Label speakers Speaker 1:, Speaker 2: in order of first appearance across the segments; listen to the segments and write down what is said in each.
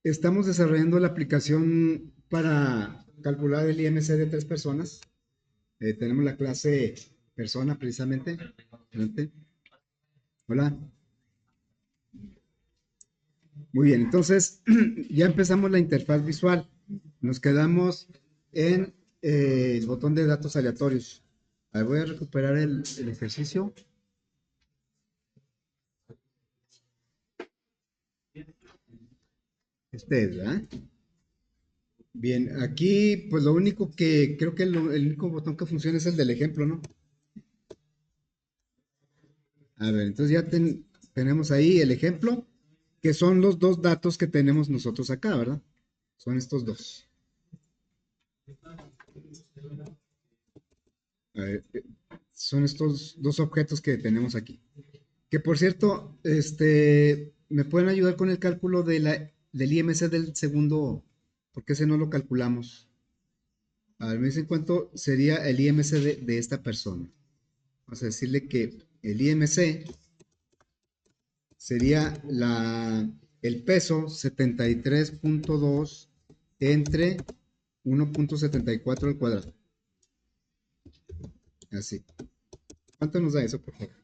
Speaker 1: Estamos desarrollando la aplicación para calcular el IMC de tres personas. Tenemos la clase persona precisamente. Adelante. Hola. Muy bien, entonces ya empezamos la interfaz visual. Nos quedamos en el botón de datos aleatorios. A ver, voy a recuperar el ejercicio. Este es, ¿verdad? Bien, aquí pues lo único que creo que el único botón que funciona es el del ejemplo, ¿no? A ver, entonces ya tenemos ahí el ejemplo, que son los dos datos que tenemos nosotros acá, ¿verdad? Son estos dos. A ver, son estos dos objetos que tenemos aquí. Que por cierto, ¿me pueden ayudar con el cálculo del IMC del segundo? Porque ese no lo calculamos. A ver, me dicen cuánto sería el IMC de esta persona. Vamos a decirle que el IMC sería el peso 73.2 entre 1.74 al cuadrado. Así. ¿Cuánto nos da eso, por favor?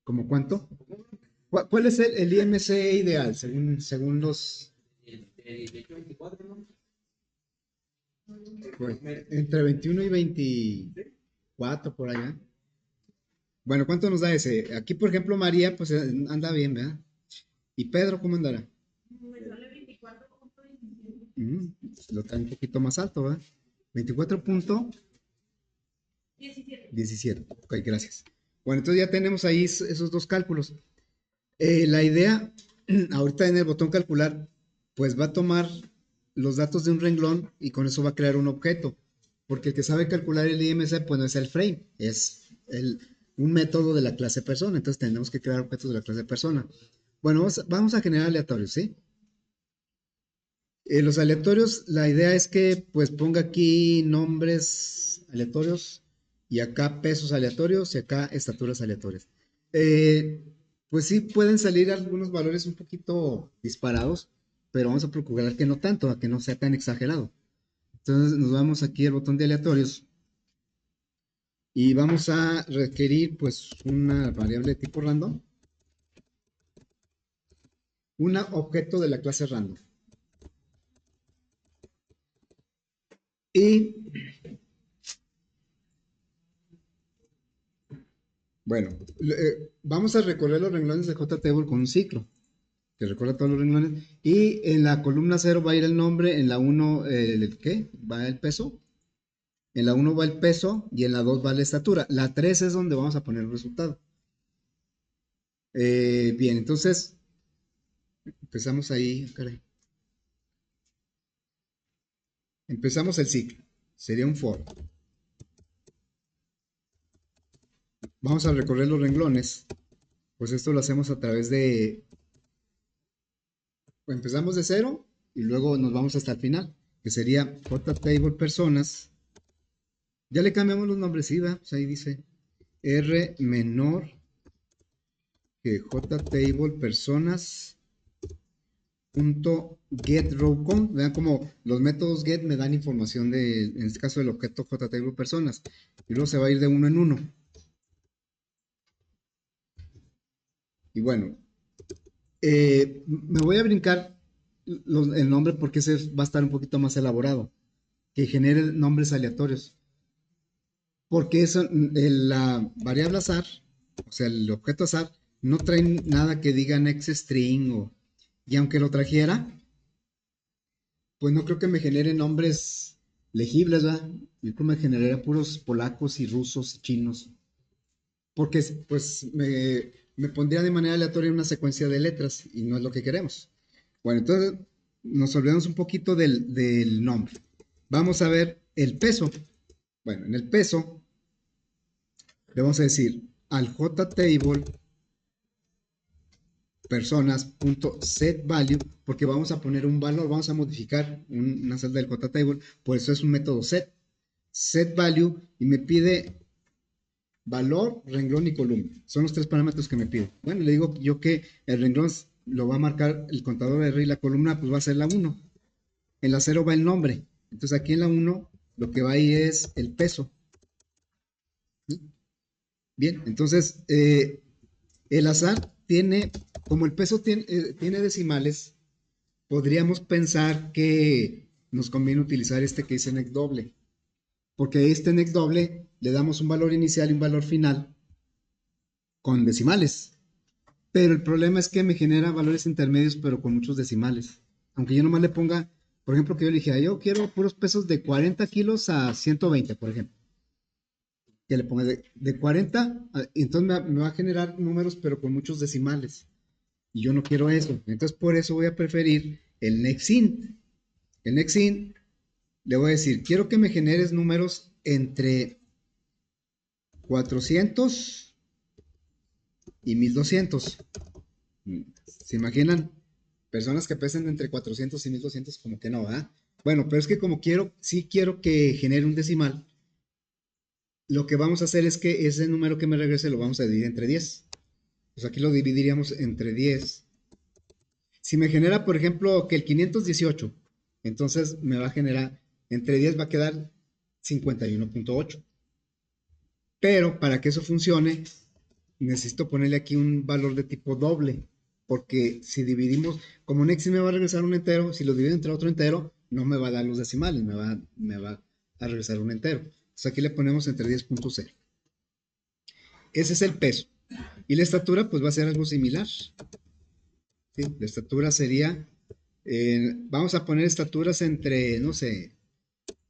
Speaker 1: ¿Cómo cuánto? ¿Cuál es el IMC ideal según los... Pues, entre 21 y 24 por allá. Bueno, ¿cuánto nos da ese? Aquí, por ejemplo, María, pues anda bien, ¿verdad? ¿Y Pedro cómo andará? Mm, lo trae un poquito más alto, ¿verdad? 24.17. Ok, gracias. Bueno, entonces ya tenemos ahí esos dos cálculos. La idea, ahorita en el botón calcular, pues va a tomar los datos de un renglón y con eso va a crear un objeto. Porque el que sabe calcular el IMC, pues no es el frame, es un método de la clase persona. Entonces tenemos que crear objetos de la clase persona. Bueno, vamos a generar aleatorios, ¿sí? Los aleatorios, la idea es que pues ponga aquí nombres aleatorios y acá pesos aleatorios y acá estaturas aleatorias. Eh, pues sí pueden salir algunos valores un poquito disparados, pero vamos a procurar que no tanto, a que no sea tan exagerado. Entonces nos vamos aquí al botón de aleatorios y vamos a requerir pues una variable de tipo random, un objeto de la clase random. Y bueno, vamos a recorrer los renglones de JTable con un ciclo, que recorre todos los renglones. Y en la columna 0 va a ir el nombre, en la 1 ¿qué? Va el peso. En la 1 va el peso y en la 2 va la estatura. La 3 es donde vamos a poner el resultado. Bien, entonces empezamos ahí, caray. Empezamos el ciclo. Sería un for. Vamos a recorrer los renglones. Pues esto lo hacemos a través de... Empezamos de 0 y luego nos vamos hasta el final, que sería JTable personas. Ya le cambiamos los nombres, sí, ¿va? Pues ahí dice R menor que JTable personas punto get row count. Vean como los métodos get me dan información en este caso del objeto JTable personas. Y luego se va a ir de uno en uno. Y bueno, me voy a brincar el nombre porque ese va a estar un poquito más elaborado. Que genere nombres aleatorios. Porque eso, la variable azar, o sea, el objeto azar, no trae nada que diga next string y aunque lo trajera, pues no creo que me genere nombres legibles, ¿verdad? Yo creo que me generaría puros polacos y rusos y chinos. Porque pues me pondría de manera aleatoria una secuencia de letras y no es lo que queremos. Bueno, entonces nos olvidamos un poquito del nombre. Vamos a ver el peso. Bueno, en el peso le vamos a decir al JTable personas.setValue porque vamos a poner un valor, vamos a modificar una celda del JTable, por eso es un método set. set value y me pide valor, renglón y columna. Son los tres parámetros que me pide. Bueno, le digo yo que el renglón lo va a marcar el contador R y la columna pues va a ser la uno. En la 0 va el nombre. Entonces aquí en la uno lo que va ahí es el peso. ¿Sí? Bien, entonces el azar tiene, como el peso tiene decimales, podríamos pensar que nos conviene utilizar este que dice next doble, porque a este next doble le damos un valor inicial y un valor final con decimales. Pero el problema es que me genera valores intermedios, pero con muchos decimales. Aunque yo nomás le ponga, por ejemplo, que yo le dije, yo quiero puros pesos de 40 kilos a 120, por ejemplo. Que le ponga de 40, entonces me va a generar números, pero con muchos decimales. Y yo no quiero eso. Entonces, por eso voy a preferir el nextInt. El nextInt le voy a decir, quiero que me generes números entre 400 y 1200. ¿Se imaginan? Personas que pesen entre 400 y 1200, como que no, ¿verdad? Bueno, pero es que como quiero, sí quiero que genere un decimal, lo que vamos a hacer es que ese número que me regrese lo vamos a dividir entre 10. Pues aquí lo dividiríamos entre 10. Si me genera, por ejemplo, que el 518, entonces me va a generar, entre 10 va a quedar 51.8. Pero para que eso funcione, necesito ponerle aquí un valor de tipo doble. Porque si dividimos, como Nexi me va a regresar un entero, si lo divido entre otro entero, no me va a dar los decimales, me va a regresar un entero. Entonces aquí le ponemos entre 10.0. Ese es el peso. Y la estatura, pues va a ser algo similar. ¿Sí? La estatura sería, vamos a poner estaturas entre, no sé,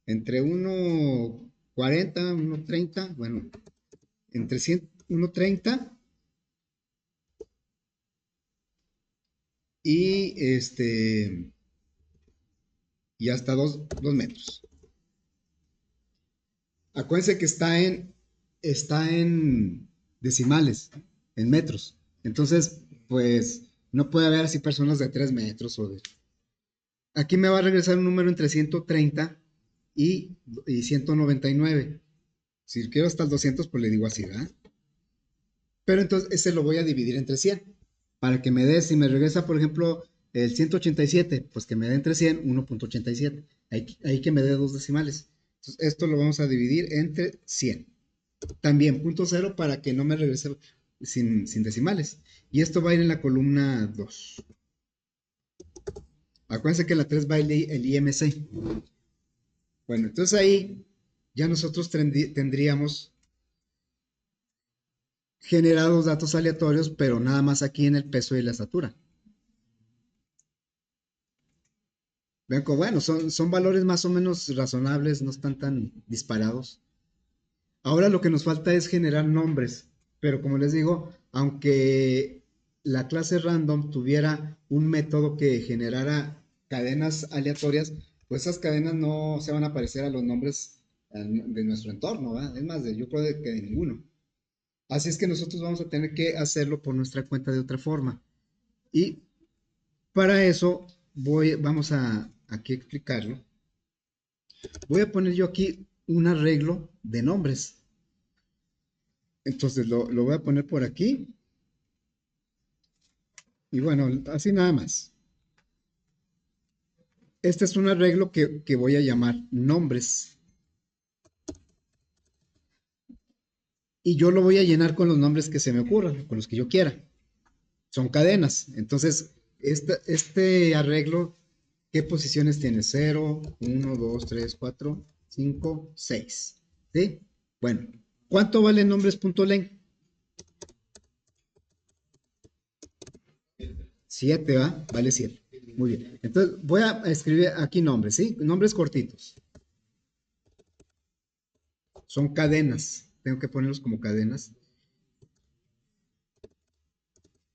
Speaker 1: entre 1.40, 1.30, bueno, entre 100, 1.30 y y hasta 2 metros. Acuérdense que está en decimales, en metros. Entonces, pues no puede haber así personas de 3 metros o de... Aquí me va a regresar un número entre 130 y 199. Si quiero hasta el 200, pues le digo así, ¿verdad? Pero entonces ese lo voy a dividir entre 100. Para que me dé, si me regresa, por ejemplo, el 187, pues que me dé entre 100, 1.87. Ahí que me dé dos decimales. Entonces, esto lo vamos a dividir entre 100. También punto cero para que no me regrese sin decimales. Y esto va a ir en la columna 2. Acuérdense que en la 3 va el IMC. Bueno, entonces ahí ya nosotros tendríamos generados datos aleatorios, pero nada más aquí en el peso y la estatura. Vean que, bueno, son valores más o menos razonables, no están tan disparados. Ahora lo que nos falta es generar nombres, pero como les digo, aunque la clase random tuviera un método que generara cadenas aleatorias, pues esas cadenas no se van a parecer a los nombres de nuestro entorno, ¿verdad? Es más, yo creo que de ninguno. Así es que nosotros vamos a tener que hacerlo por nuestra cuenta de otra forma. Y para eso vamos a aquí explicarlo. Voy a poner yo aquí un arreglo de nombres. Entonces lo voy a poner por aquí. Y bueno, así nada más. Este es un arreglo que voy a llamar nombres. Y yo lo voy a llenar con los nombres que se me ocurran, con los que yo quiera. Son cadenas. Entonces, este arreglo, ¿qué posiciones tiene? 0, 1, 2, 3, 4, 5, 6. ¿Sí? Bueno, ¿cuánto vale nombres.len? 7, ¿va? Vale 7. Muy bien. Entonces, voy a escribir aquí nombres, ¿sí? Nombres cortitos. Son cadenas. Tengo que ponerlos como cadenas.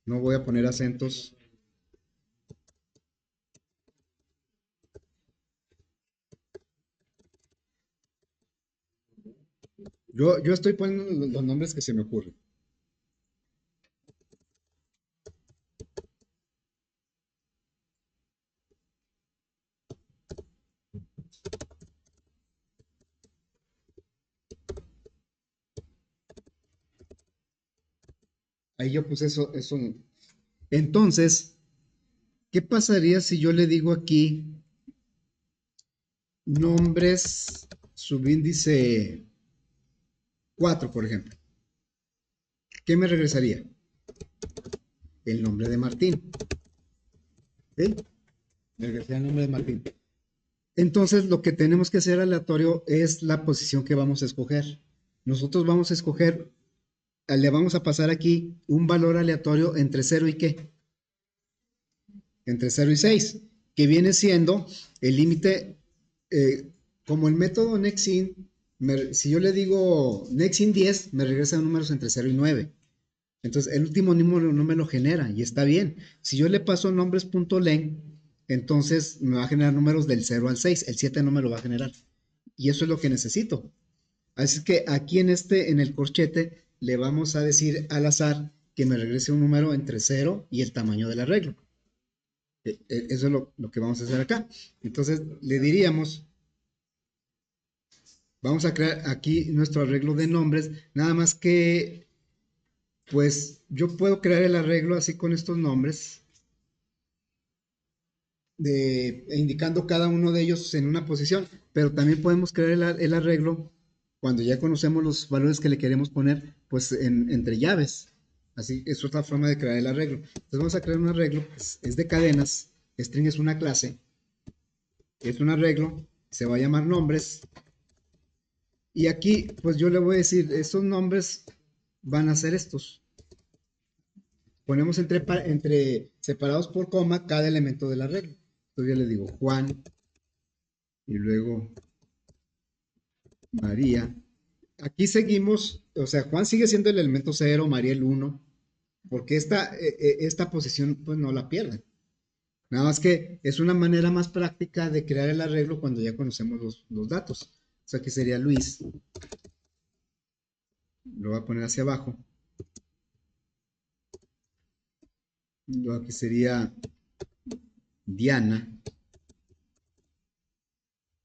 Speaker 1: No voy a poner acentos. Yo estoy poniendo los nombres que se me ocurren. Ahí yo puse eso. Entonces, ¿qué pasaría si yo le digo aquí nombres subíndice 4, por ejemplo? ¿Qué me regresaría? El nombre de Martín. ¿Sí? Me regresaría el nombre de Martín. Entonces, lo que tenemos que hacer aleatorio es la posición que vamos a escoger. Nosotros vamos a escoger, le vamos a pasar aquí un valor aleatorio entre 0 y qué? Entre 0 y 6, que viene siendo el límite, como el método NextIn, si yo le digo NextIn 10, me regresa números entre 0 y 9. Entonces, el último número no me lo genera y está bien. Si yo le paso nombres.len, entonces me va a generar números del 0 al 6. El 7 no me lo va a generar. Y eso es lo que necesito. Así que aquí en el corchete, le vamos a decir al azar que me regrese un número entre 0 y el tamaño del arreglo. Eso es lo que vamos a hacer acá. Entonces, le diríamos, vamos a crear aquí nuestro arreglo de nombres, nada más que, pues, yo puedo crear el arreglo así con estos nombres, indicando cada uno de ellos en una posición, pero también podemos crear el arreglo cuando ya conocemos los valores que le queremos poner, pues entre llaves. Así es otra forma de crear el arreglo. Entonces vamos a crear un arreglo, es de cadenas, string es una clase, es un arreglo, se va a llamar nombres, y aquí pues yo le voy a decir, estos nombres van a ser estos. Ponemos entre separados por coma cada elemento del arreglo. Entonces yo le digo Juan, y luego María. Aquí seguimos, o sea, Juan sigue siendo el elemento 0, María el 1, porque esta posición pues no la pierden. Nada más que es una manera más práctica de crear el arreglo cuando ya conocemos los datos. O sea, que sería Luis, lo voy a poner hacia abajo. Lo que sería Diana,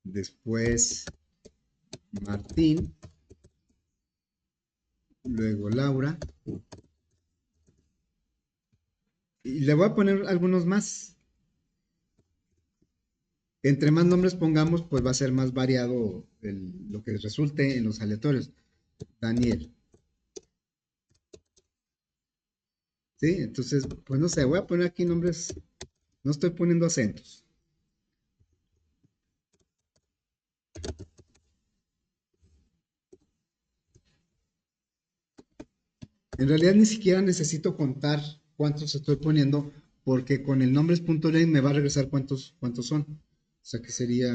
Speaker 1: después Martín, luego Laura, y le voy a poner algunos más. Entre más nombres pongamos, pues va a ser más variado lo que resulte en los aleatorios. Daniel. ¿Sí? Entonces, pues no sé, voy a poner aquí nombres, no estoy poniendo acentos. En realidad ni siquiera necesito contar cuántos estoy poniendo, porque con el nombres.len me va a regresar cuántos son. O sea que sería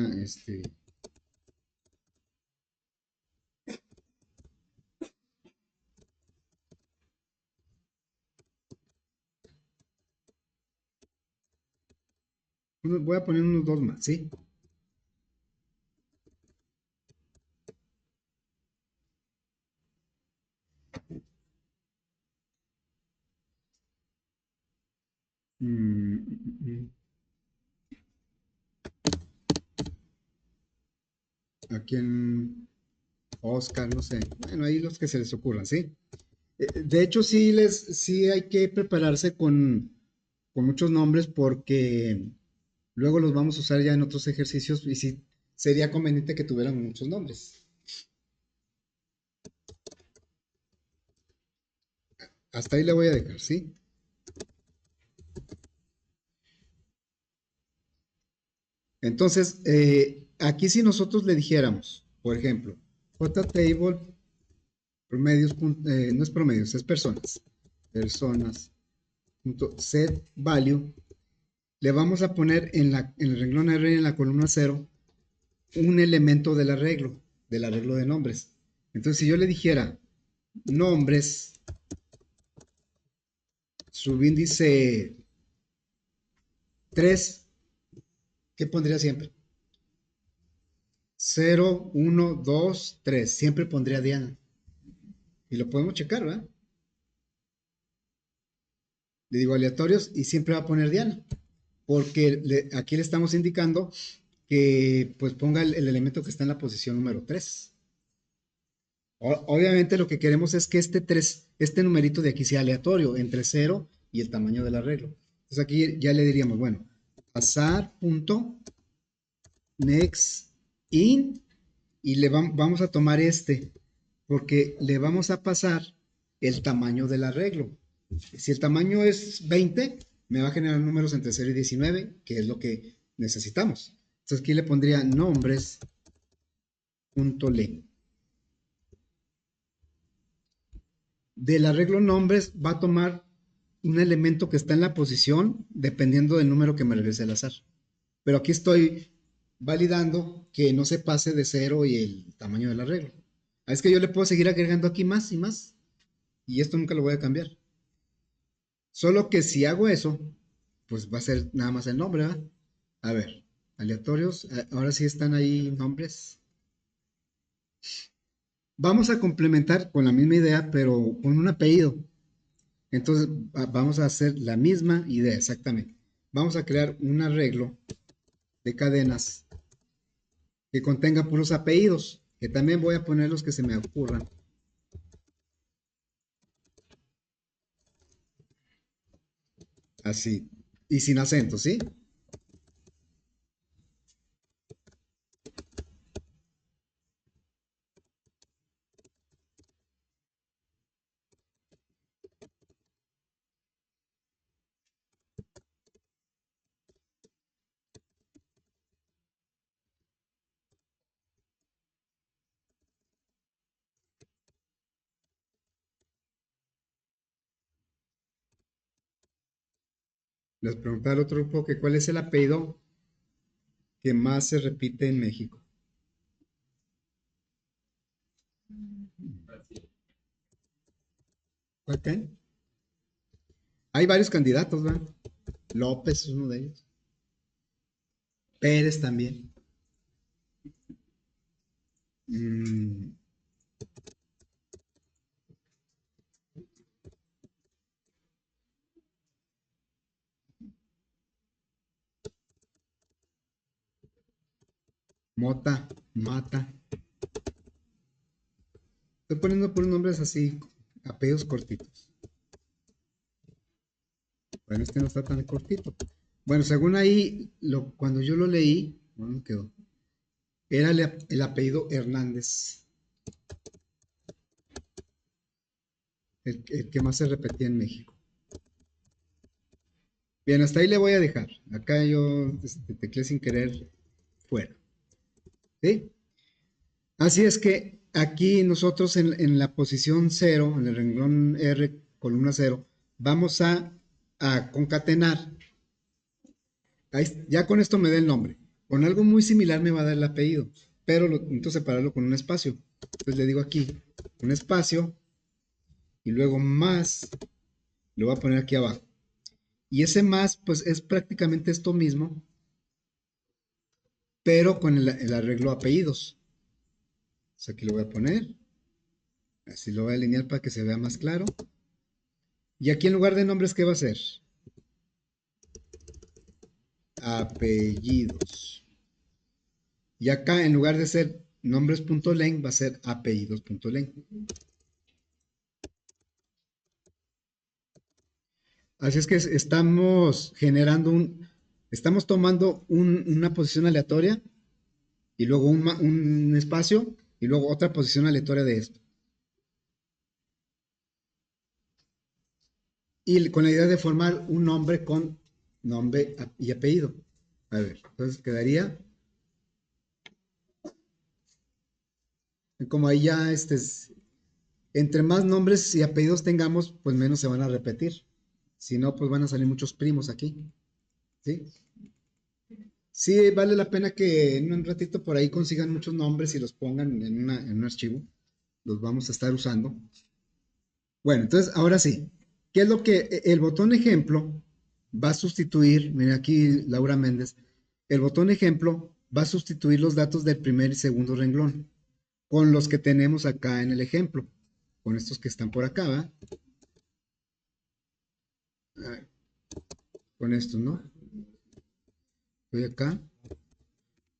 Speaker 1: voy a poner unos dos más, ¿sí? Mm, mm, mm. Aquí en Oscar, no sé. Bueno, ahí los que se les ocurran, ¿sí? De hecho, sí hay que prepararse con muchos nombres porque luego los vamos a usar ya en otros ejercicios y sí sería conveniente que tuvieran muchos nombres. Hasta ahí le voy a dejar, ¿sí? Entonces, aquí si nosotros le dijéramos, por ejemplo, JTable promedios, no es promedios, es personas. Personas. Set value. Le vamos a poner en el renglón R en la columna 0 un elemento del arreglo de nombres. Entonces, si yo le dijera nombres, subíndice 3, ¿qué pondría siempre? 0, 1, 2, 3. Siempre pondría Diana. Y lo podemos checar, ¿verdad? Le digo aleatorios y siempre va a poner Diana. Porque aquí le estamos indicando que pues ponga el elemento que está en la posición número 3. Obviamente lo que queremos es que este numerito de aquí sea aleatorio entre cero y el tamaño del arreglo. Entonces aquí ya le diríamos, bueno, pasar punto next in y vamos a tomar porque le vamos a pasar el tamaño del arreglo. Si el tamaño es 20, me va a generar números entre 0 y 19, que es lo que necesitamos. Entonces aquí le pondría nombres.len. Del arreglo nombres va a tomar un elemento que está en la posición dependiendo del número que me regrese al azar. Pero aquí estoy validando que no se pase de 0 y el tamaño del arreglo. Es que yo le puedo seguir agregando aquí más y más. Y esto nunca lo voy a cambiar. Solo que si hago eso, pues va a ser nada más el nombre, ¿verdad? A ver, aleatorios. Ahora sí están ahí nombres. Vamos a complementar con la misma idea, pero con un apellido. Entonces vamos a hacer la misma idea, exactamente. Vamos a crear un arreglo de cadenas que contenga puros apellidos, que también voy a poner los que se me ocurran. Así. Y sin acento, ¿sí? Les preguntaba al otro grupo que cuál es el apellido que más se repite en México. ¿Ok? Hay varios candidatos, ¿verdad? López es uno de ellos. Pérez también. Mm, Mota, Mata. Estoy poniendo por nombres así, apellidos cortitos. Bueno, este no está tan cortito. Bueno, según ahí, cuando yo lo leí, ¿dónde quedó? Era el apellido Hernández, el que más se repetía en México. Bien, hasta ahí le voy a dejar. Acá yo tecleé sin querer fuera. ¿Sí? Así es que aquí nosotros en la posición cero, en el renglón R, columna cero, vamos a concatenar. Ya con esto me da el nombre. Con algo muy similar me va a dar el apellido, pero necesito separarlo con un espacio. Entonces le digo aquí, un espacio, y luego más, lo voy a poner aquí abajo. Y ese más, pues es prácticamente esto mismo, pero con el arreglo apellidos. Entonces aquí lo voy a poner, así lo voy a alinear para que se vea más claro. Y aquí en lugar de nombres, ¿qué va a ser? Apellidos. Y acá en lugar de ser nombres.len va a ser apellidos.len. Así es que estamos tomando una posición aleatoria y luego un espacio y luego otra posición aleatoria de esto. Y con la idea de formar un nombre con nombre y apellido. A ver, entonces quedaría como ahí ya entre más nombres y apellidos tengamos, pues menos se van a repetir. Si no, pues van a salir muchos primos aquí. ¿Sí? Sí, vale la pena que en un ratito por ahí consigan muchos nombres y los pongan en un archivo. Los vamos a estar usando. Bueno, entonces ahora sí. ¿Qué es lo que el botón ejemplo va a sustituir? Mira aquí Laura Méndez. El botón ejemplo va a sustituir los datos del primer y segundo renglón con los que tenemos acá en el ejemplo. Con estos que están por acá, ¿va? Ah, con estos, ¿no? Estoy acá.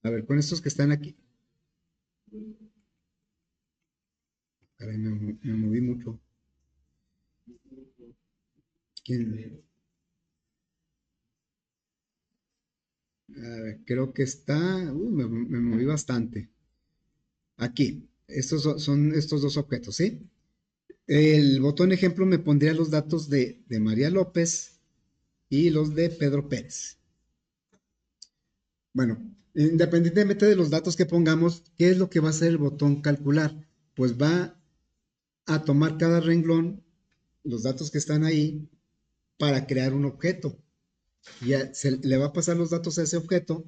Speaker 1: A ver, con estos que están aquí. Caray, me moví mucho. ¿Quién? A ver, creo que está. Me moví bastante. Aquí. Son estos dos objetos, ¿sí? El botón ejemplo me pondría los datos de María López y los de Pedro Pérez. Bueno, independientemente de los datos que pongamos, ¿qué es lo que va a hacer el botón calcular? Pues va a tomar cada renglón, los datos que están ahí, para crear un objeto. Le va a pasar los datos a ese objeto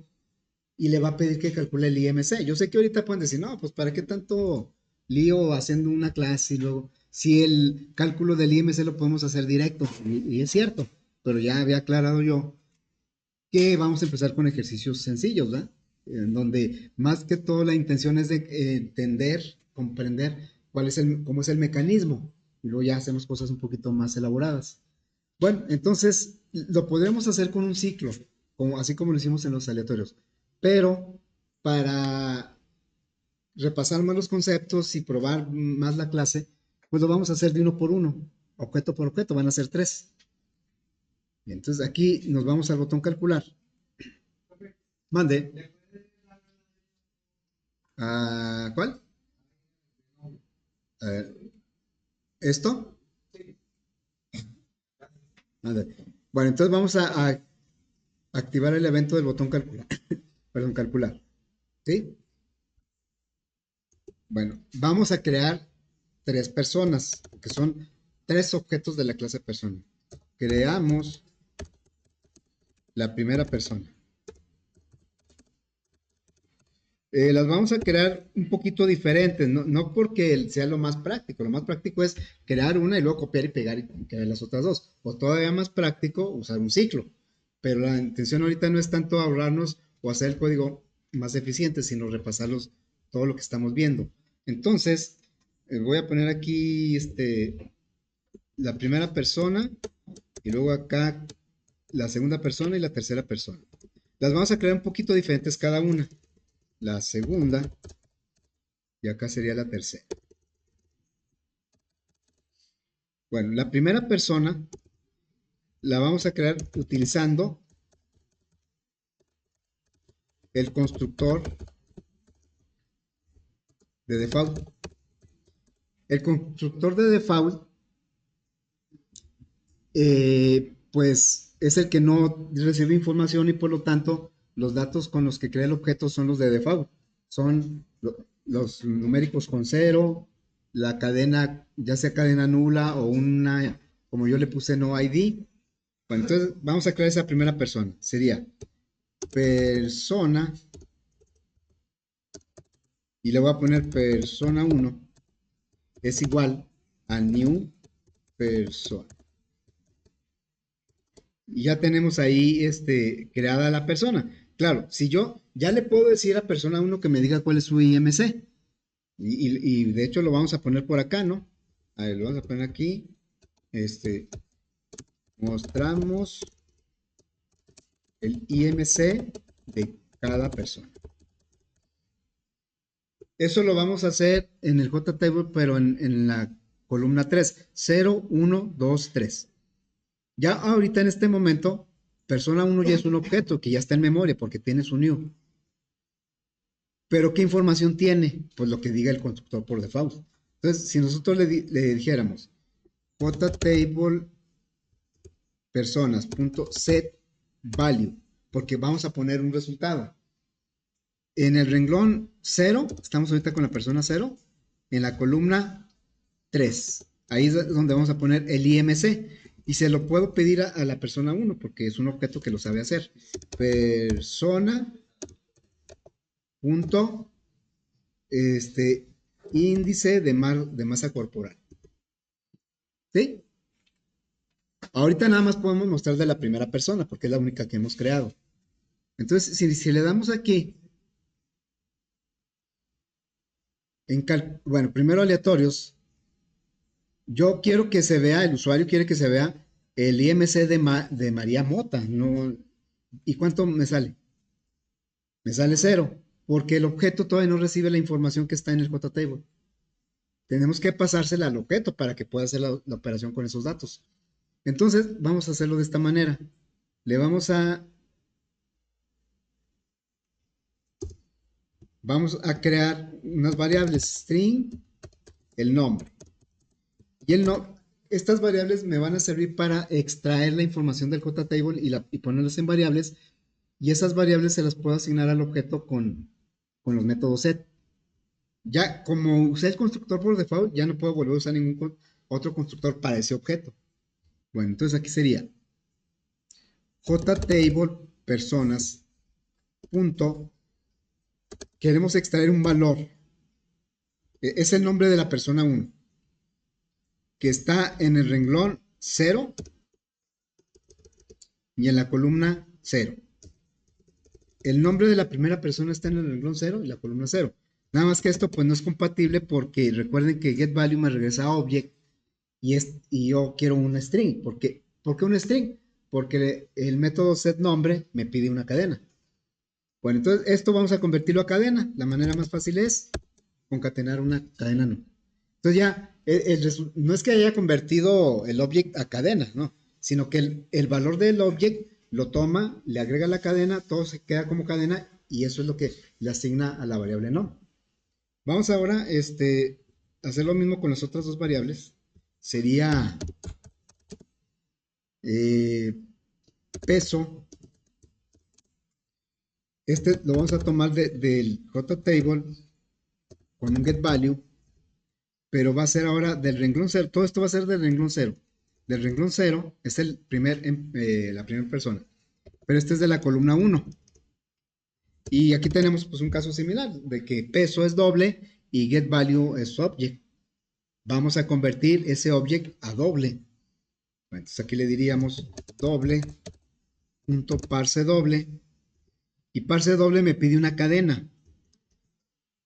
Speaker 1: y le va a pedir que calcule el IMC. Yo sé que ahorita pueden decir, no, pues ¿para qué tanto lío haciendo una clase y luego, si el cálculo del IMC lo podemos hacer directo, y es cierto, pero ya había aclarado yo que vamos a empezar con ejercicios sencillos, ¿verdad? En donde más que todo la intención es de entender, comprender cómo es el mecanismo, y luego ya hacemos cosas un poquito más elaboradas. Bueno, entonces lo podremos hacer con un ciclo, así como lo hicimos en los aleatorios, pero para repasar más los conceptos y probar más la clase, pues lo vamos a hacer de uno por uno, objeto por objeto, van a ser tres. Y entonces aquí nos vamos al botón calcular. Mande. ¿Cuál? A ver, ¿esto? Mande. Bueno, entonces vamos a activar el evento del botón calcular. Perdón, calcular. ¿Sí? Bueno, vamos a crear tres personas, que son tres objetos de la clase persona. Creamos la primera persona. Las vamos a crear un poquito diferentes, no porque sea lo más práctico es crear una y luego copiar y pegar y crear las otras dos, o todavía más práctico usar un ciclo, pero la intención ahorita no es tanto ahorrarnos o hacer el código más eficiente, sino repasarlos todo lo que estamos viendo. Entonces, voy a poner aquí la primera persona y luego acá la segunda persona y la tercera persona. Las vamos a crear un poquito diferentes cada una. La segunda y acá sería la tercera. Bueno, la primera persona la vamos a crear utilizando el constructor de default. El constructor de default, pues es el que no recibe información y por lo tanto los datos con los que crea el objeto son los de default. Son los numéricos con cero, la cadena, ya sea cadena nula o una, como yo le puse no ID. Bueno, entonces vamos a crear esa primera persona. Sería persona y le voy a poner persona 1 es igual a new persona. Y ya tenemos ahí creada la persona. Claro, si yo ya le puedo decir a persona 1 que me diga cuál es su IMC. Y de hecho lo vamos a poner por acá, ¿no? A ver, lo vamos a poner aquí. Mostramos el IMC de cada persona. Eso lo vamos a hacer en el JTable, pero en la columna 3, 0, 1, 2, 3. Ya ahorita en este momento, persona 1 ya es un objeto que ya está en memoria porque tiene su new. Pero ¿qué información tiene? Pues lo que diga el constructor por default. Entonces, si nosotros le dijéramos JTable personas.set value, porque vamos a poner un resultado. En el renglón 0, estamos ahorita con la persona 0, en la columna 3. Ahí es donde vamos a poner el IMC. Y se lo puedo pedir a la persona 1 porque es un objeto que lo sabe hacer. Persona punto índice de masa corporal. ¿Sí? Ahorita nada más podemos mostrar de la primera persona porque es la única que hemos creado. Entonces, si le damos aquí, bueno, primero aleatorios, yo quiero que se vea, el usuario quiere que se vea el IMC de María Mota, ¿no? ¿Y cuánto me sale? Me sale 0, porque el objeto todavía no recibe la información que está en el JTable. tenemos que pasársela al objeto para que pueda hacer la operación con esos datos. Entonces, vamos a hacerlo de esta manera. Le vamos a crear unas variables string, el nombre. Y el no, estas variables me van a servir para extraer la información del JTable y ponerlas en variables. Y esas variables se las puedo asignar al objeto con los métodos set. Ya como usé el constructor por default, ya no puedo volver a usar ningún otro constructor para ese objeto. Bueno, entonces aquí sería JTable personas punto, queremos extraer un valor, es el nombre de la persona 1, que está en el renglón 0 y en la columna 0. El nombre de la primera persona está en el renglón 0 y la columna 0. Nada más que esto pues no es compatible porque recuerden que getValue me regresa a object y yo quiero una string. ¿Por qué un string? Porque el método setNombre me pide una cadena. Bueno, entonces esto vamos a convertirlo a cadena. La manera más fácil es concatenar una cadena no. Entonces ya, no es que haya convertido el object a cadena, no, sino que el valor del object lo toma, le agrega la cadena, todo se queda como cadena y eso es lo que le asigna a la variable no. Vamos ahora a hacer lo mismo con las otras dos variables. Sería peso. Lo vamos a tomar del JTable con un getValue, pero va a ser ahora del renglón 0. Todo esto va a ser del renglón 0. Del renglón 0 es la primera persona, pero este es de la columna 1. Y aquí tenemos pues un caso similar, de que peso es doble y getValue es object. Vamos a convertir ese object a doble. Entonces aquí le diríamos doble.parse doble. Y parse doble me pide una cadena.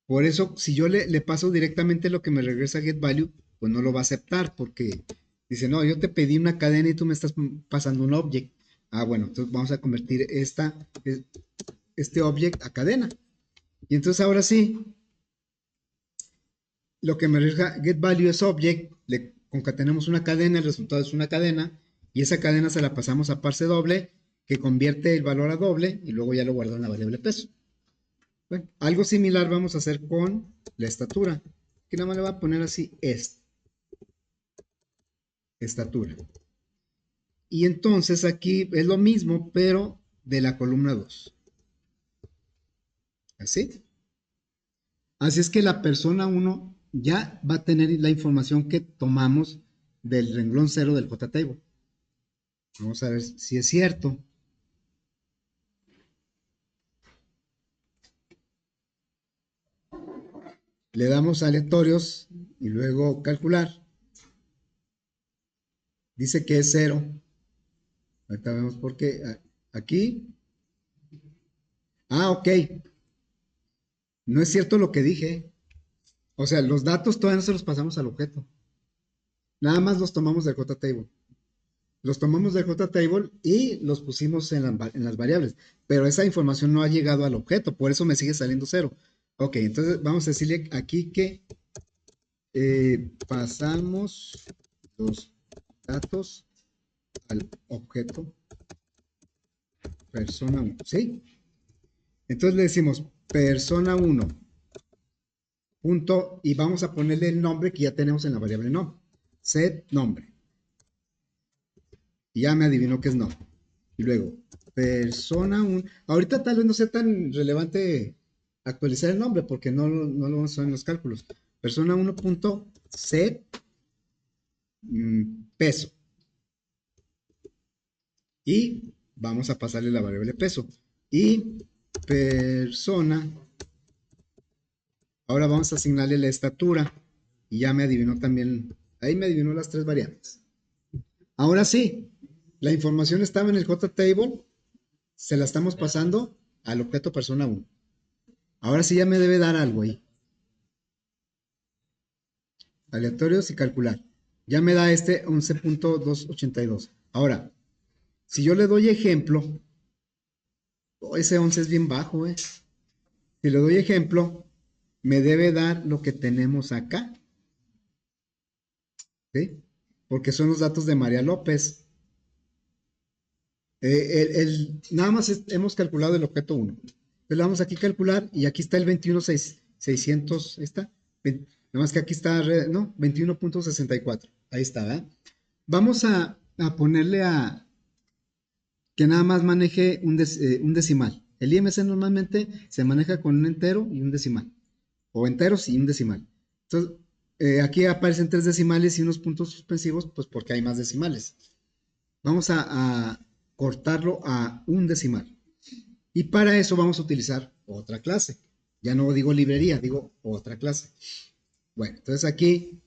Speaker 1: Por eso, si yo le paso directamente lo que me regresa getValue, pues no lo va a aceptar porque dice, no, yo te pedí una cadena y tú me estás pasando un object. Ah, bueno, entonces vamos a convertir este object a cadena. Y entonces ahora sí, lo que me regresa getValue es object, le concatenamos una cadena, el resultado es una cadena, y esa cadena se la pasamos a parse doble, que convierte el valor a doble, y luego ya lo guardo en la variable peso. Bueno, algo similar vamos a hacer con la estatura, que nada más le voy a poner así estatura. Y entonces aquí es lo mismo, pero de la columna 2. ¿Así? Así es que la persona 1 ya va a tener la información que tomamos del renglón 0 del JTable. Vamos a ver si es cierto. Le damos aleatorios y luego calcular. Dice que es 0. Ahorita vemos por qué. Aquí. Ah, ok. No es cierto lo que dije. O sea, los datos todavía no se los pasamos al objeto. Nada más los tomamos del JTable. Los tomamos del JTable y los pusimos en las variables. Pero esa información no ha llegado al objeto. Por eso me sigue saliendo 0. Ok, entonces vamos a decirle aquí que pasamos los datos al objeto persona 1. ¿Sí? Entonces le decimos persona 1 punto y vamos a ponerle el nombre que ya tenemos en la variable no. Set nombre. Y ya me adivinó que es no. Y luego persona 1. Ahorita tal vez no sea tan relevante actualizar el nombre porque no lo vamos a usar en los cálculos. Persona 1 punto set peso. Y vamos a pasarle la variable peso. Y persona. Ahora vamos a asignarle la estatura. Y ya me adivinó también. Ahí me adivinó las tres variables. Ahora sí, la información estaba en el JTable. Se la estamos pasando al objeto persona 1. Ahora sí ya me debe dar algo ahí. Aleatorios y calcular. Ya me da este 11.282. Ahora, si yo le doy ejemplo, ese 11 es bien bajo, Si le doy ejemplo, me debe dar lo que tenemos acá. ¿sí? Porque son los datos de María López. Nada más hemos calculado el objeto 1. Entonces le vamos aquí a calcular y aquí está el 21,600. Ahí está. Nada más que aquí está, no, 21,64. Ahí está, ¿verdad? Vamos a ponerle a que nada más maneje un decimal. El IMC normalmente se maneja con un entero y un decimal. O enteros y un decimal. Entonces, aquí aparecen tres decimales y unos puntos suspensivos, pues porque hay más decimales. Vamos a cortarlo a un decimal. Y para eso vamos a utilizar otra clase. Ya no digo librería, digo otra clase. Bueno, entonces aquí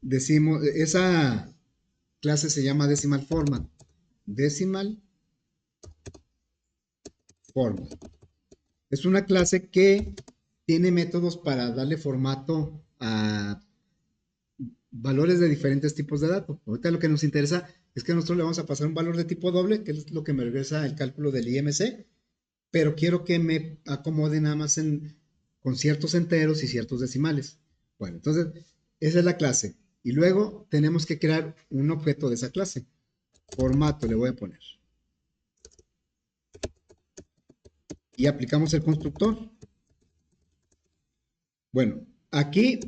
Speaker 1: decimos, esa clase se llama decimal format. Decimal format. Es una clase que tiene métodos para darle formato a valores de diferentes tipos de datos. Ahorita lo que nos interesa es que nosotros le vamos a pasar un valor de tipo doble, que es lo que me regresa el cálculo del IMC, pero quiero que me acomode nada más con ciertos enteros y ciertos decimales. Bueno, entonces, esa es la clase. Y luego tenemos que crear un objeto de esa clase. Formato le voy a poner. Y aplicamos el constructor. Bueno, aquí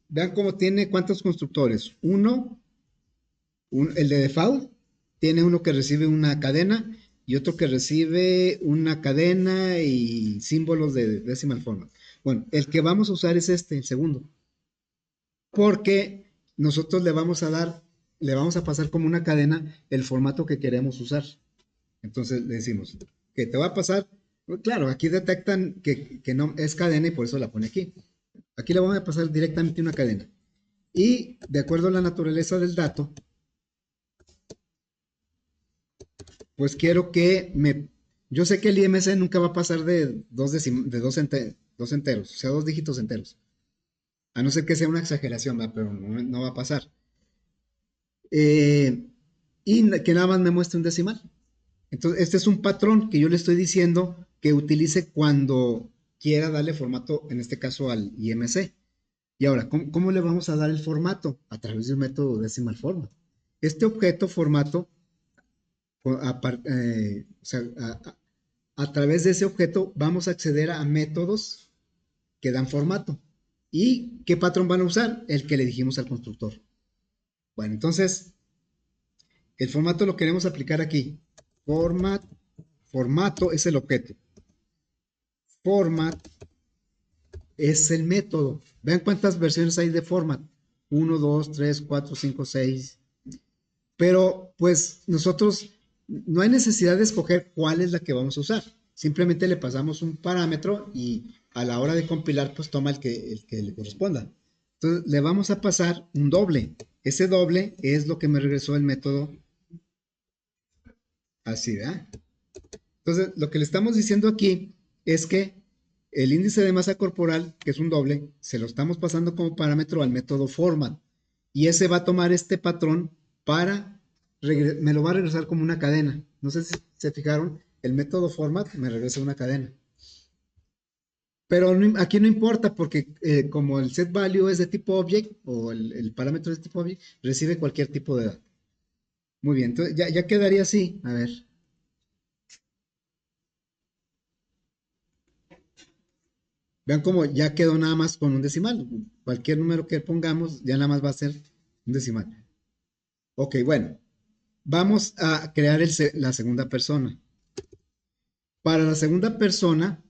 Speaker 1: vean cómo tiene cuántos constructores. El de default tiene uno que recibe una cadena y otro que recibe una cadena y símbolos de decimal format. Bueno, el que vamos a usar es este, el segundo, porque nosotros le vamos a pasar como una cadena el formato que queremos usar. Entonces le decimos que te va a pasar, claro, aquí detectan que no es cadena y por eso la pone aquí. Aquí le vamos a pasar directamente una cadena. Y de acuerdo a la naturaleza del dato, pues quiero que me... Yo sé que el IMC nunca va a pasar de dos enteros, o sea, dos dígitos enteros. A no ser que sea una exageración, ¿verdad? Pero no va a pasar. Eh, y que nada más me muestre un decimal. Entonces, este es un patrón que yo le estoy diciendo que utilice cuando quiera darle formato, en este caso al IMC. Y ahora, ¿cómo le vamos a dar el formato? A través de un método decimal format. Este objeto formato, o sea, a través de ese objeto vamos a acceder a métodos que dan formato. ¿Y qué patrón van a usar? El que le dijimos al constructor. Bueno, entonces, el formato lo queremos aplicar aquí. Formato es el objeto. Format es el método. Vean cuántas versiones hay de format. Uno, 2, 3, 4, 5, 6. Pero pues nosotros no hay necesidad de escoger cuál es la que vamos a usar. Simplemente le pasamos un parámetro y a la hora de compilar pues toma el que le corresponda. Entonces le vamos a pasar un doble. Ese doble es lo que me regresó el método así, ¿verdad? Entonces lo que le estamos diciendo aquí es que el índice de masa corporal, que es un doble, se lo estamos pasando como parámetro al método format. Y ese va a tomar este patrón para, me lo va a regresar como una cadena. No sé si se fijaron, el método format me regresa una cadena. Pero aquí no importa porque como el set value es de tipo object o el parámetro es de tipo object, recibe cualquier tipo de dato. Muy bien, entonces ya quedaría así. A ver, vean cómo ya quedó nada más con un decimal. Cualquier número que pongamos ya nada más va a ser un decimal. Ok, bueno, vamos a crear la segunda persona. Para la segunda persona,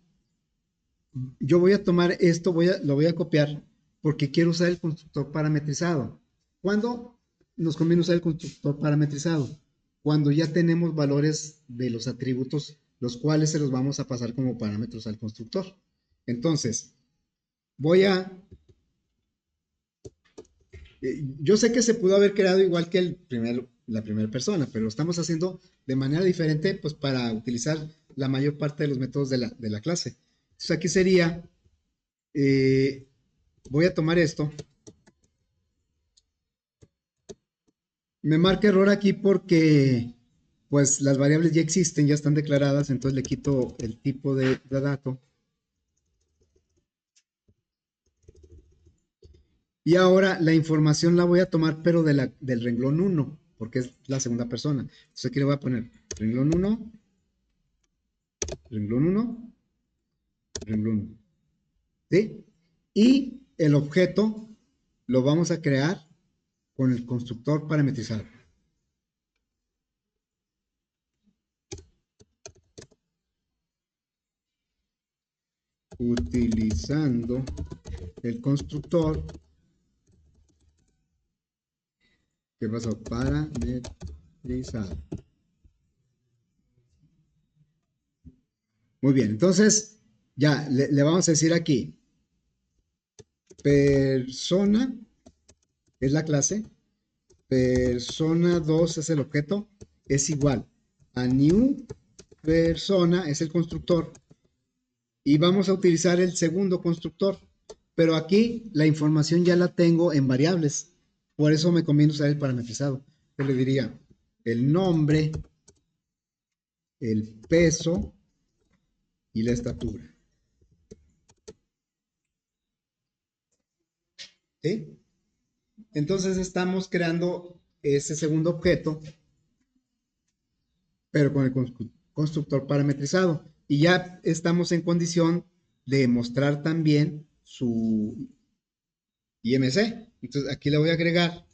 Speaker 1: yo voy a tomar esto, lo voy a copiar porque quiero usar el constructor parametrizado. ¿Cuándo nos conviene usar el constructor parametrizado? Cuando ya tenemos valores de los atributos, los cuales se los vamos a pasar como parámetros al constructor. Entonces, voy a... yo sé que se pudo haber creado igual que la primera persona, pero lo estamos haciendo de manera diferente pues para utilizar la mayor parte de los métodos de la clase. Entonces aquí sería, eh, voy a tomar esto. Me marca error aquí porque pues las variables ya existen, ya están declaradas, entonces le quito el tipo de dato. Y ahora la información la voy a tomar, pero del renglón uno, porque es la segunda persona. Entonces aquí le voy a poner renglón uno, renglón uno, renglón uno. ¿Sí? Y el objeto lo vamos a crear con el constructor parametrizado. Utilizando el constructor. ¿Qué pasó? Parametrizado. Muy bien, entonces ya le vamos a decir aquí, persona es la clase, persona 2 es el objeto, es igual a new persona es el constructor y vamos a utilizar el segundo constructor, pero aquí la información ya la tengo en variables, por eso me conviene usar el parametrizado. Yo le diría el nombre, el peso y la estatura. ¿Sí? Entonces estamos creando ese segundo objeto, pero con el constructor parametrizado. Y ya estamos en condición de mostrar también su IMC. Entonces aquí le voy a agregar,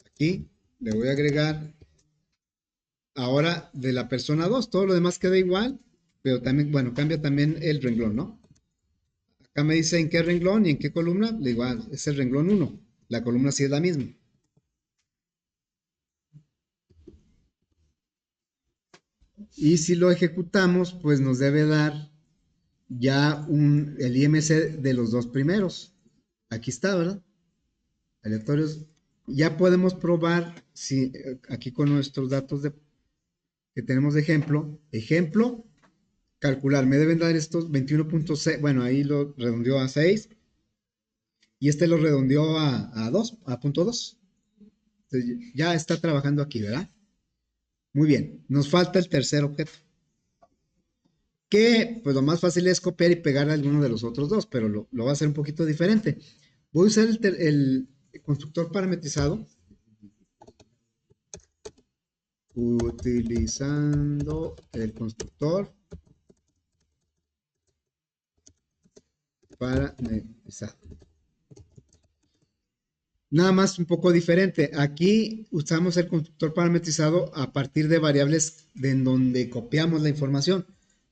Speaker 1: aquí le voy a agregar ahora de la persona 2. Todo lo demás queda igual, pero también, bueno, cambia también el renglón, ¿no? Acá me dice en qué renglón y en qué columna. Le digo, es el renglón 1. La columna sí es la misma. Y si lo ejecutamos, pues nos debe dar ya el IMC de los dos primeros. Aquí está, ¿verdad? Aleatorios. Ya podemos probar si aquí con nuestros datos que tenemos de ejemplo, calcular, me deben dar estos 21.6, bueno, ahí lo redondeó a 6 y este lo redondeó a 2, a punto 2. Entonces, ya está trabajando aquí, ¿verdad? Muy bien, nos falta el tercer objeto, que pues lo más fácil es copiar y pegar a alguno de los otros dos, pero lo va a hacer un poquito diferente. Voy a usar el constructor parametrizado utilizando el constructor parametrizado. Nada más un poco diferente. Aquí usamos el constructor parametrizado a partir de variables en donde copiamos la información.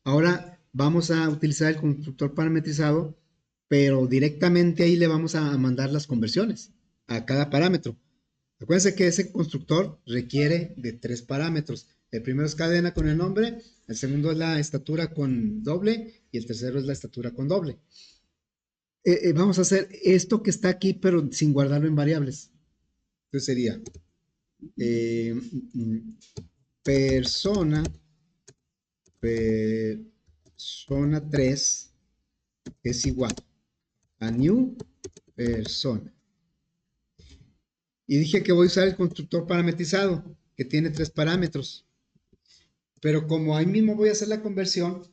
Speaker 1: Ahora vamos a utilizar el constructor parametrizado, pero directamente ahí le vamos a mandar las conversiones a cada parámetro. Acuérdense que ese constructor requiere de 3 parámetros. El primero es cadena con el nombre, el segundo es la estatura con doble y el tercero es la estatura con doble. Vamos a hacer esto que está aquí, pero sin guardarlo en variables. Entonces sería eh, persona, persona 3 es igual a new persona. Y dije que voy a usar el constructor parametrizado, que tiene 3 parámetros. Pero como ahí mismo voy a hacer la conversión,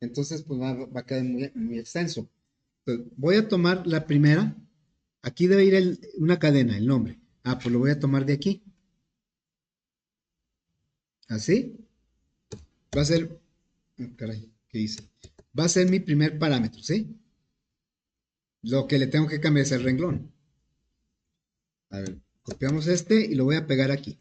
Speaker 1: entonces pues va a quedar muy, muy extenso. Entonces, voy a tomar la primera. Aquí debe ir una cadena, el nombre. Pues lo voy a tomar de aquí. Así. Va a ser, caray, ¿qué hice? Va a ser mi primer parámetro, ¿sí? Lo que le tengo que cambiar es el renglón. A ver, copiamos este y lo voy a pegar aquí.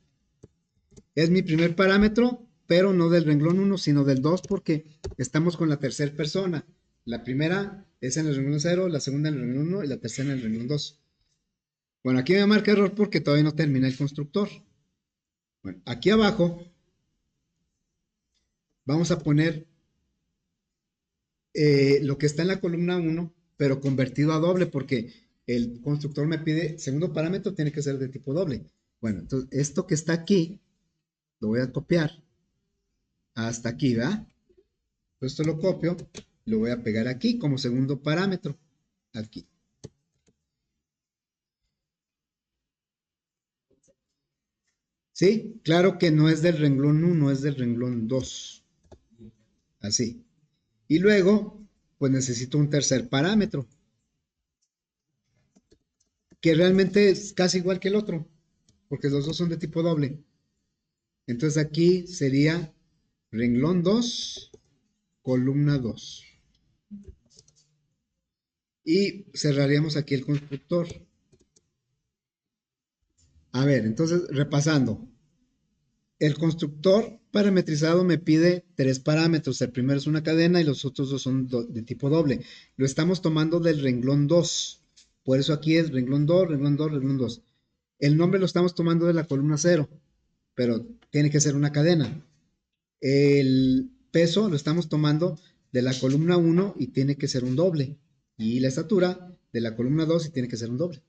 Speaker 1: Es mi primer parámetro, pero no del renglón 1, sino del 2 porque estamos con la tercera persona. La primera es en el renglón 0, la segunda en el renglón 1 y la tercera en el renglón 2. Bueno, aquí me marca error porque todavía no termina el constructor. Bueno, aquí abajo vamos a poner lo que está en la columna 1, pero convertido a doble porque el constructor me pide, segundo parámetro tiene que ser de tipo doble. Bueno, entonces esto que está aquí, lo voy a copiar hasta aquí, ¿verdad? Esto lo copio, lo voy a pegar aquí como segundo parámetro, aquí. ¿Sí? Claro que no es del renglón 1, es del renglón 2. Así. Y luego, pues necesito un tercer parámetro. que realmente es casi igual que el otro, porque los dos son de tipo doble. Entonces aquí sería renglón 2, columna 2. Y cerraríamos aquí el constructor. A ver, entonces repasando. El constructor parametrizado me pide tres parámetros. El primero es una cadena y los otros dos son de tipo doble. Lo estamos tomando del renglón 2. Por eso aquí es renglón 2, renglón 2, renglón 2. El nombre lo estamos tomando de la columna 0, pero tiene que ser una cadena. El peso lo estamos tomando de la columna 1 y tiene que ser un doble. Y la estatura de la columna 2 y tiene que ser un doble.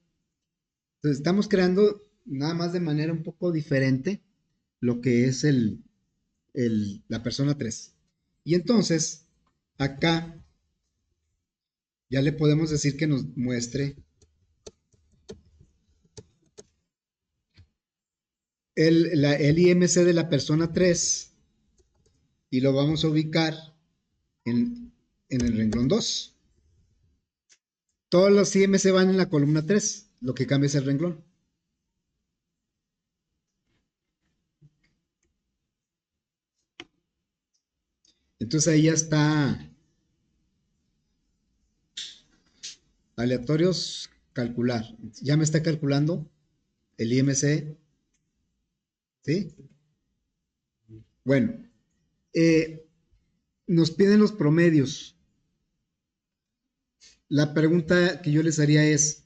Speaker 1: Entonces estamos creando nada más de manera un poco diferente lo que es la persona 3. Y entonces, acá ya le podemos decir que nos muestre el IMC de la persona 3 y lo vamos a ubicar en el renglón 2. Todos los IMC van en la columna 3, lo que cambia es el renglón. Entonces ahí ya está aleatorios, calcular. Ya me está calculando el IMC, ¿sí? Bueno, eh, nos piden los promedios. La pregunta que yo les haría es,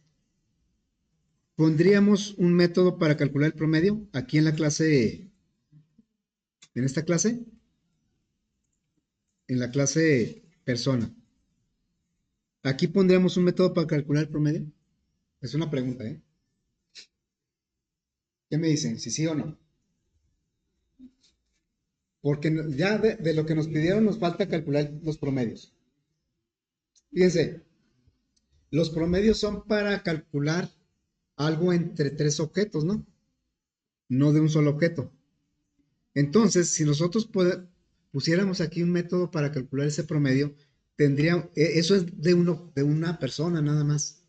Speaker 1: ¿pondríamos un método para calcular el promedio aquí en la clase, en esta clase? En la clase persona. ¿Aquí pondríamos un método para calcular el promedio? Es una pregunta, ¿eh? ¿Qué me dicen? ¿Si sí o no? Porque ya de lo que nos pidieron nos falta calcular los promedios. Fíjense, los promedios son para calcular algo entre tres objetos, ¿no? No de un solo objeto. Entonces, si nosotros pusiéramos aquí un método para calcular ese promedio, eso es de una persona nada más.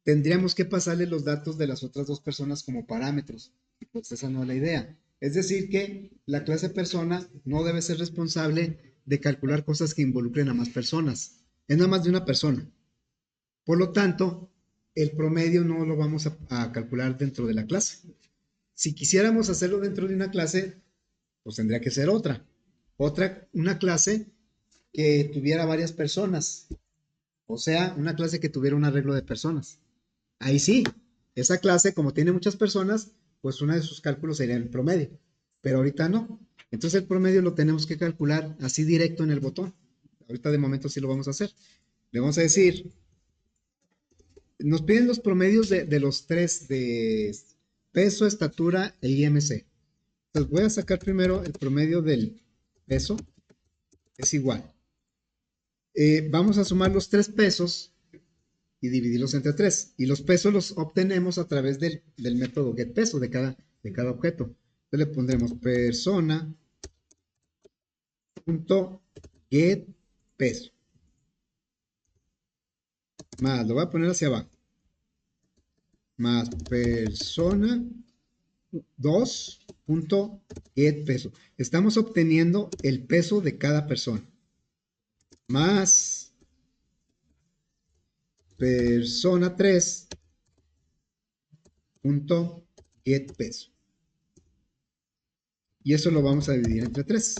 Speaker 1: Tendríamos que pasarle los datos de las otras dos personas como parámetros. Pues esa no es la idea. Es decir, que la clase persona no debe ser responsable de calcular cosas que involucren a más personas. Es nada más de una persona. Por lo tanto, el promedio no lo vamos a calcular dentro de la clase. Si quisiéramos hacerlo dentro de una clase, pues tendría que ser una clase que tuviera varias personas, o sea, una clase que tuviera un arreglo de personas. Ahí sí, esa clase, como tiene muchas personas, pues uno de sus cálculos sería el promedio, pero ahorita no. Entonces el promedio lo tenemos que calcular así directo en el botón. Ahorita de momento sí lo vamos a hacer. Le vamos a decir, nos piden los promedios de los tres, de peso, estatura e IMC. Entonces voy a sacar primero el promedio del peso, es igual. Vamos a sumar los tres pesos y dividirlos entre tres. Y los pesos los obtenemos a través del método getPeso de cada objeto. Entonces le pondremos persona.getPeso. Más, lo voy a poner hacia abajo. Más persona 2.getPeso. Estamos obteniendo el peso de cada persona. Más persona 3.getPeso. Y eso lo vamos a dividir entre 3.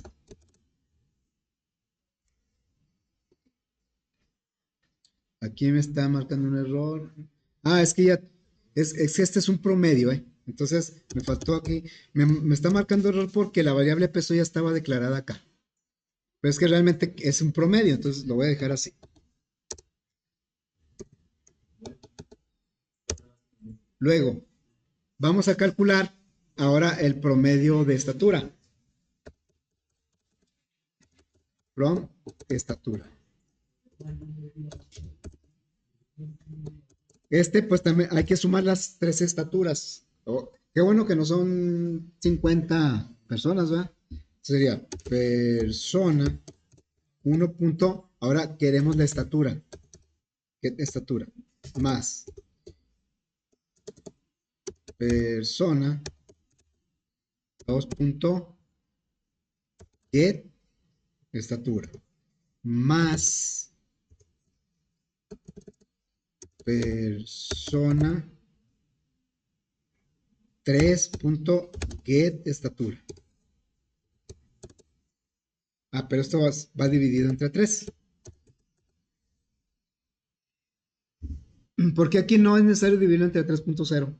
Speaker 1: Aquí me está marcando un error. Ah, es que ya, es que este es un promedio, ¿eh? Entonces me faltó aquí. Me está marcando error porque la variable peso ya estaba declarada acá. Pero es que realmente es un promedio, entonces lo voy a dejar así. Luego, vamos a calcular ahora el promedio de estatura. From estatura. Pues también hay que sumar las tres estaturas. Oh, qué bueno que no son 50 personas, ¿verdad? Sería persona 1 punto. Ahora queremos la estatura. ¿Qué estatura? Más persona 2.get estatura más persona 3.get estatura. Pero esto va dividido entre 3. Porque aquí no es necesario dividirlo entre 3.0.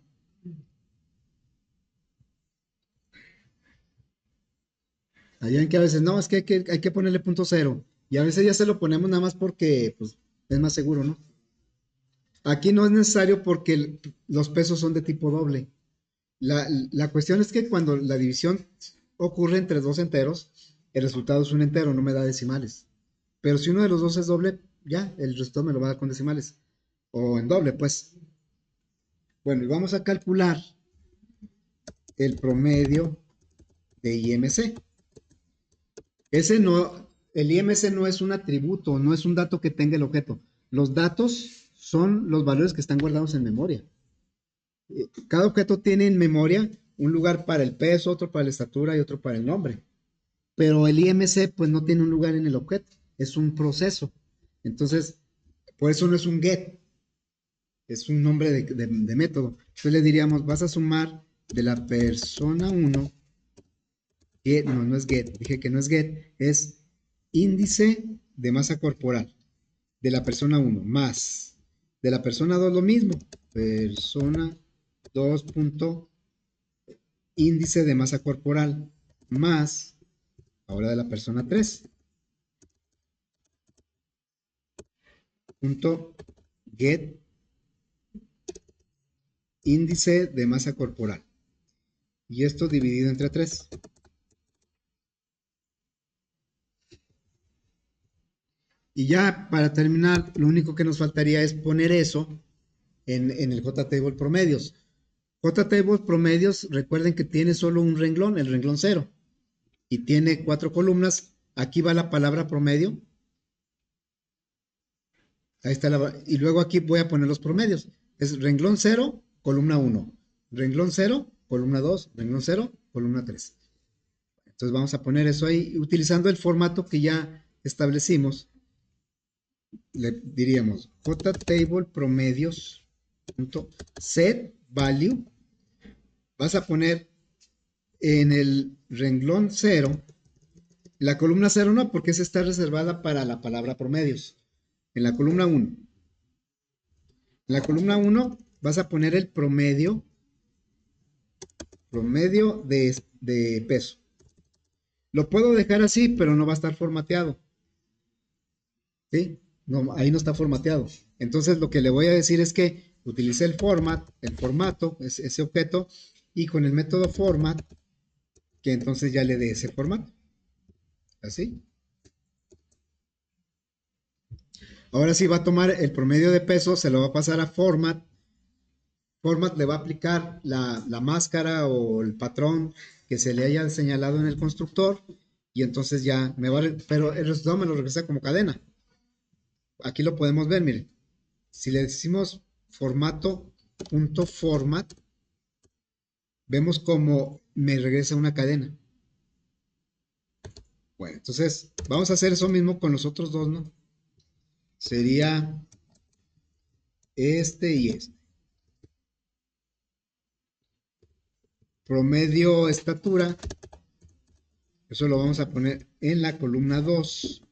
Speaker 1: Allá en que a veces no, es que hay que ponerle punto cero. Y a veces ya se lo ponemos nada más porque pues, es más seguro, ¿no? Aquí no es necesario porque los pesos son de tipo doble. La cuestión es que cuando la división ocurre entre dos enteros, el resultado es un entero, no me da decimales. Pero si uno de los dos es doble, ya, el resultado me lo va a dar con decimales. O en doble, pues. Bueno, y vamos a calcular el promedio de IMC. El IMC no es un atributo, no es un dato que tenga el objeto. Los datos son los valores que están guardados en memoria. Cada objeto tiene en memoria un lugar para el peso, otro para la estatura y otro para el nombre. Pero el IMC pues no tiene un lugar en el objeto, es un proceso. Entonces, por eso no es un get, es un nombre de método. Entonces le diríamos, vas a sumar de la persona 1, get, no es get, dije que no es get, es índice de masa corporal de la persona 1 más de la persona 2 lo mismo, persona 2 punto índice de masa corporal más ahora de la persona 3 punto get índice de masa corporal y esto dividido entre 3. Y ya para terminar, lo único que nos faltaría es poner eso en el JTable promedios. JTable promedios, recuerden que tiene solo un renglón, el renglón 0, y tiene 4 columnas. Aquí va la palabra promedio. Ahí está y luego aquí voy a poner los promedios. Es renglón 0, columna 1. Renglón 0, columna 2. Renglón 0, columna 3. Entonces vamos a poner eso ahí utilizando el formato que ya establecimos. Le diríamos JTable promedios set value. Vas a poner en el renglón 0, la columna 0 no, porque esa está reservada para la palabra promedios. En la columna 1. En la columna 1 vas a poner el promedio de peso. Lo puedo dejar así, pero no va a estar formateado. ¿Sí? No, ahí no está formateado. Entonces lo que le voy a decir es que utilice el formato, ese objeto, y con el método format, que entonces ya le dé ese formato. Así. Ahora sí va a tomar el promedio de peso, se lo va a pasar a format. Format le va a aplicar la máscara o el patrón que se le haya señalado en el constructor y entonces ya me va pero el resultado me lo regresa como cadena. Aquí lo podemos ver, miren. Si le decimos formato.format, vemos como me regresa una cadena. Bueno, entonces vamos a hacer eso mismo con los otros dos, ¿no? Sería este y este. Promedio estatura, eso lo vamos a poner en la columna 2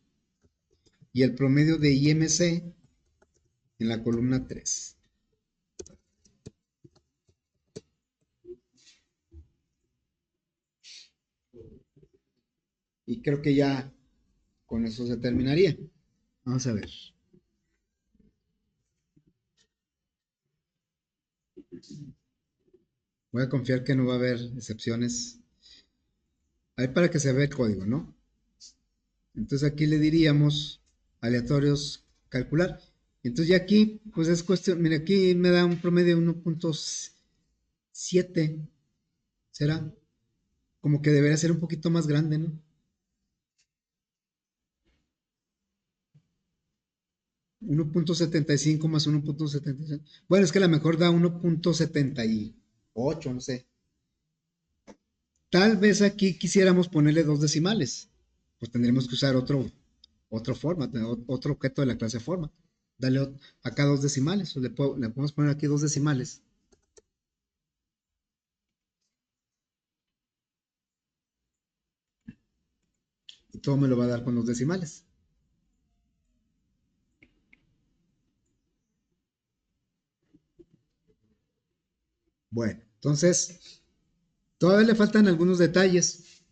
Speaker 1: y el promedio de IMC en la columna 3. Y creo que ya con eso se terminaría. Vamos a ver. Voy a confiar que no va a haber excepciones. Ahí para que se vea el código, ¿no? Entonces aquí le diríamos aleatorios calcular. Entonces ya aquí, pues es cuestión, mira, aquí me da un promedio de 1.7. ¿Será? Como que debería ser un poquito más grande, ¿no? 1.75 más 1.75. Bueno, es que a lo mejor da 1.70 8, no sé. Tal vez aquí quisiéramos ponerle dos decimales. Pues tendríamos que usar otro format, otro objeto de la clase format. Dale acá dos decimales. Le podemos poner aquí dos decimales. Y todo me lo va a dar con los decimales. Bueno, entonces, todavía le faltan algunos detalles.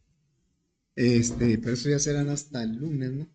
Speaker 1: Pero eso ya serán hasta el lunes, ¿no?